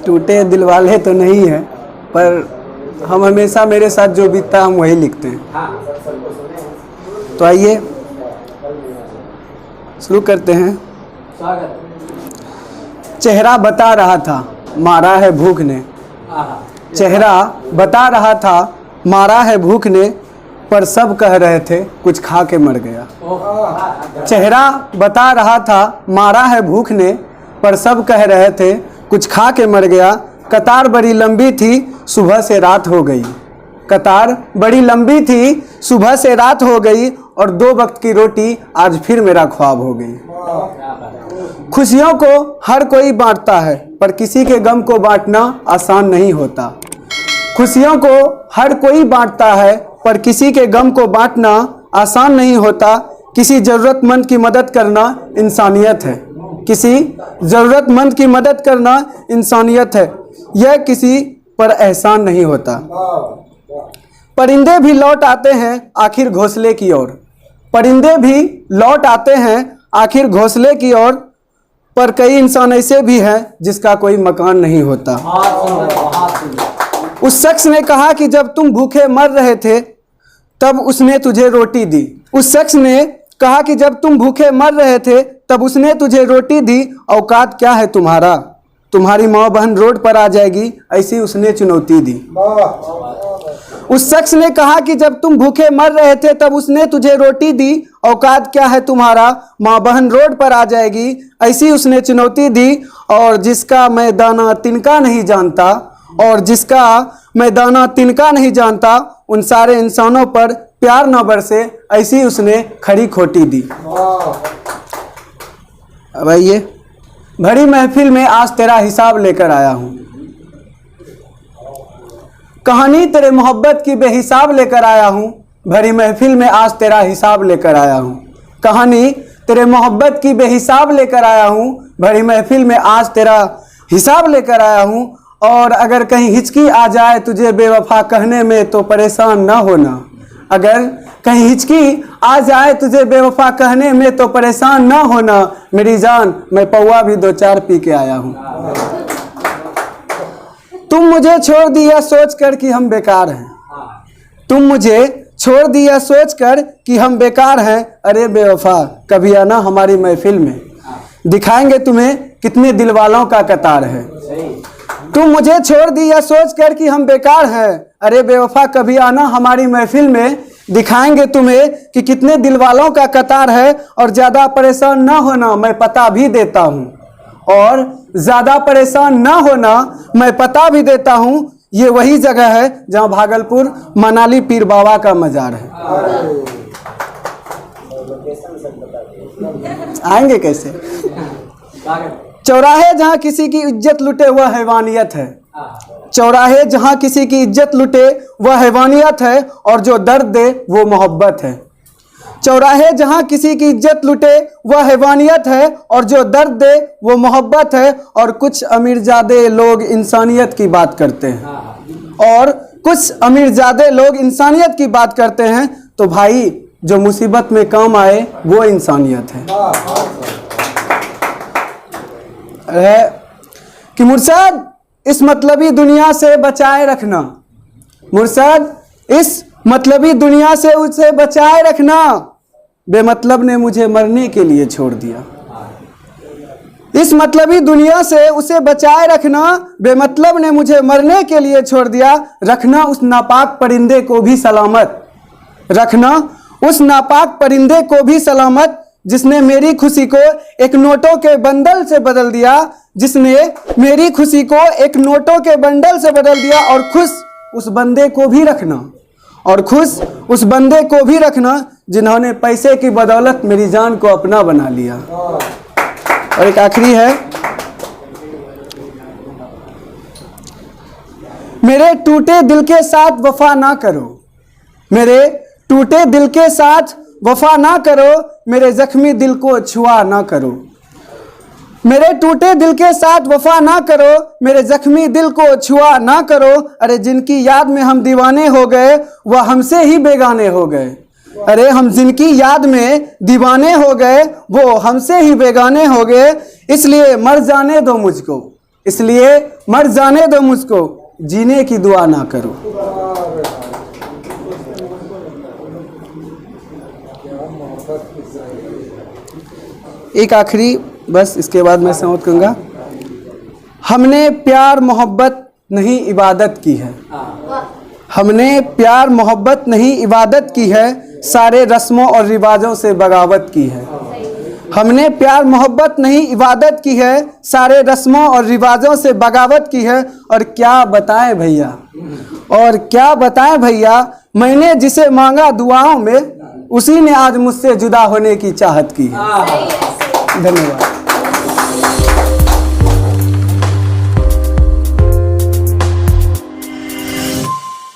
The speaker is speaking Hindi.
टूटे दिल वाले तो नहीं है, पर हम हमेशा मेरे साथ जो बीतता हम वही लिखते हैं। तो आइए शुरू करते हैं। चेहरा बता रहा था मारा है भूख ने, चेहरा बता रहा था मारा है भूख ने, पर सब कह रहे थे कुछ खा के मर गया। चेहरा बता रहा था मारा है भूख ने, पर सब कह रहे थे कुछ खा के मर गया। कतार बड़ी लंबी थी सुबह से रात हो गई, कतार बड़ी लंबी थी सुबह से रात हो गई, और 2 वक्त की रोटी आज फिर मेरा ख्वाब हो गई। खुशियों को हर कोई बांटता है, पर किसी के गम को बांटना आसान नहीं होता। खुशियों को हर कोई बांटता है, पर किसी के गम को बांटना आसान नहीं होता। किसी ज़रूरतमंद की मदद करना इंसानियत है, किसी ज़रूरतमंद की मदद करना इंसानियत है, यह किसी पर एहसान नहीं होता। परिंदे भी लौट आते हैं आखिर घोंसले की ओर, परिंदे भी लौट आते हैं आखिर घोंसले की ओर, पर कई इंसान ऐसे भी हैं जिसका कोई मकान नहीं होता। उस शख्स ने कहा कि जब तुम भूखे मर रहे थे तब उसने तुझे रोटी दी। उस शख्स ने कहा कि जब तुम भूखे मर रहे थे तब उसने तुझे रोटी दी। औकात क्या है तुम्हारा, तुम्हारी माँ बहन रोड पर आ जाएगी, ऐसी उसने चुनौती दी। उस शख्स ने कहा कि जब तुम भूखे मर रहे थे तब उसने तुझे रोटी दी। औकात क्या है तुम्हारा, माँ बहन रोड पर आ जाएगी, ऐसी उसने चुनौती दी। और जिसका मैं दाना तिनका नहीं जानता, और जिसका मैं दाना तिनका नहीं जानता, उन सारे इंसानों पर प्यार न बरसे, ऐसी उसने खरी खोटी दी। अब आइए, भरी महफिल में आज तेरा हिसाब लेकर आया हूँ, कहानी तेरे मोहब्बत की बेहिसाब लेकर आया हूँ। भरी महफिल में आज तेरा हिसाब लेकर आया हूँ, कहानी तेरे मोहब्बत की बेहिसाब लेकर आया हूँ। भरी महफिल में आज तेरा हिसाब लेकर आया हूँ। और अगर कहीं हिचकी आ जाए तुझे बेवफा कहने में तो परेशान ना होना, अगर कहीं हिचकी आ जाए तुझे बेवफा कहने में तो परेशान ना होना। मेरी जान मैं पौवा भी 2-4 पी के आया हूँ। तुम मुझे छोड़ दिया सोच कर कि हम बेकार हैं, तुम मुझे छोड़ दिया सोच कर कि हम बेकार हैं। अरे बेवफा कभी आना हमारी महफिल में, दिखाएंगे तुम्हें कितने दिल वालों का कतार है। तुम मुझे छोड़ दिया सोच कर कि हम बेकार हैं। अरे बेवफा कभी आना हमारी महफिल में, दिखाएंगे तुम्हें कि कितने दिल वालों का कतार है। और ज़्यादा परेशान ना होना मैं पता भी देता हूँ, और ज़्यादा परेशान ना होना मैं पता भी देता हूँ। ये वही जगह है जहाँ भागलपुर मनाली पीर बाबा का मज़ार है। आएंगे कैसे? चौराहे जहाँ किसी की इज्जत लुटे वह हैवानियत है, चौराहे जहाँ किसी की इज्जत लुटे वह हैवानियत है, और जो दर्द दे वो मोहब्बत है। चौराहे जहाँ किसी की इज्जत लुटे वह हैवानियत है, और जो दर्द दे वो मोहब्बत है। और कुछ अमीरजादे लोग इंसानियत की बात करते हैं, और कुछ अमीरजादे लोग इंसानियत की बात करते हैं। तो भाई जो मुसीबत में काम आए वो इंसानियत है कि मुर्शद इस मतलबी दुनिया से बचाए रखना, मुर्शद इस मतलबी दुनिया से उसे बचाए रखना। बेमतलब ने मुझे मरने के लिए छोड़ दिया, इस मतलबी दुनिया से उसे बचाए रखना। बेमतलब ने मुझे मरने के लिए छोड़ दिया। रखना उस नापाक परिंदे को भी सलामत, रखना उस नापाक परिंदे को भी सलामत, जिसने मेरी खुशी को एक नोटों के बंडल से बदल दिया, जिसने मेरी खुशी को एक नोटों के बंडल से बदल दिया। और खुश उस बंदे को भी रखना, और खुश उस बंदे को भी रखना जिन्होंने पैसे की बदौलत मेरी जान को अपना बना लिया। और एक आखिरी है, मेरे टूटे दिल के साथ वफा ना करो, मेरे टूटे दिल के साथ वफा ना करो, मेरे जख्मी दिल को छुआ ना करो, मेरे टूटे दिल के साथ वफा ना करो, मेरे जख्मी दिल को छुआ ना करो। अरे जिनकी याद में हम दीवाने हो गए वह हमसे ही बेगाने हो गए, अरे हम जिनकी याद में दीवाने हो गए वो हमसे ही बेगाने हो गए, इसलिए मर जाने दो मुझको, इसलिए मर जाने दो मुझको, जीने की दुआ ना करो। एक आखिरी, बस इसके बाद मैं समाप्त करूंगा। हमने प्यार मोहब्बत नहीं इबादत की है, हमने प्यार मोहब्बत नहीं इबादत की है, सारे रस्मों और रिवाजों से बगावत की है। हमने प्यार मोहब्बत नहीं इबादत की है, सारे रस्मों और रिवाजों से बगावत की है। और क्या बताएं भैया, और क्या बताएं भैया, मैंने जिसे मांगा दुआओं में, उसी ने आज मुझसे जुदा होने की चाहत की है। धन्यवाद।